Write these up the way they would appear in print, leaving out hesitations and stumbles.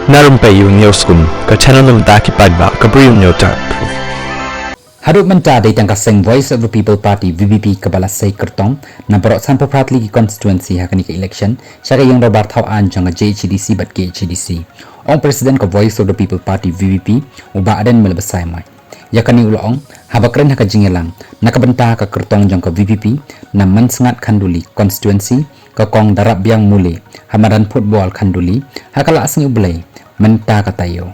Na Rympei U channel nabynta paidbah Bri U Hynñiewtrep. Hadut menta dari tangka seng Voice of the People Party VPP kebalasai kyrtong na baroh sampai pratli ki constituency hakani ke election syaka yang robar thau an janga JHDC bat ke HDC ong presiden ke Voice of the People Party VPP uba adan melebasai mai yakani ulong habakren haka jingelang nakabenta ka kyrtong jangka VPP na mensengat khanduli constituency ke kong darab biang mule hamaran football khanduli hakala asngi ublai menta katayo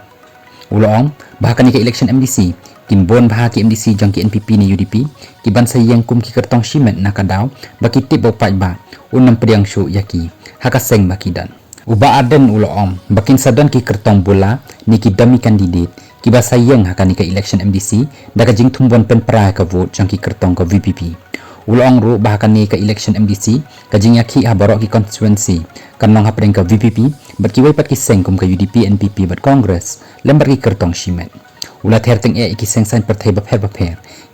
ulong bahkan ke election MDC kimbon bahaki MDC jang ki NPP ni UDP ki bansa yang kum ki kyrtong shimet nakadaw baki tip paidbah unam pediang shuh yaki hakaseng bakidan uba aden ulong bakin sadan ki kyrtong bola ni ki dami kandidat ki basa yang hakani ke election MDC daga jing tumbon pen pra ka vote jang ki kyrtong ka VPP ulong ru bahkan ni ke election MDC ka jing yaki baroh ki constituency kanong hapring ka VPP bat ki wepat ki seng kum ka UDP NPP bat Congress lembar ki kyrtong shimet ulat kyrteng iki seng-seng pertai bapher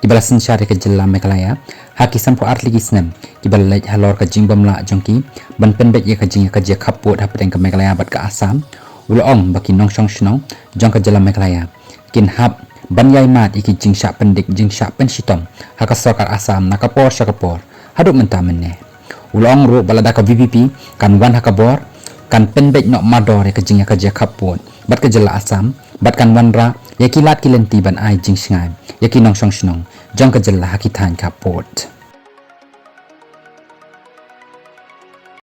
ki balasan syari ke jela Meghalaya haki sampo artli ki snem ki balai halor ka jing bamla jongki ban penbet ye ka jing ka je khapot hapeng ka Meghalaya bat ka Assam ulong baki nong shong shnong jong ka jela Meghalaya kin hap ban yai mat iki jing sha pendik jing sha pen shitom haka sarkar Assam nakapor syakapor haduk menta menne ulong ru balada ka VPP kan wan hakabor kan penbet nok mador ka jing ka je khapot bat ka jela Assam bat kan wanra yakilat kilenti ban ai jing sngai yaki nong shong shnong jong ka jela hakitan kapot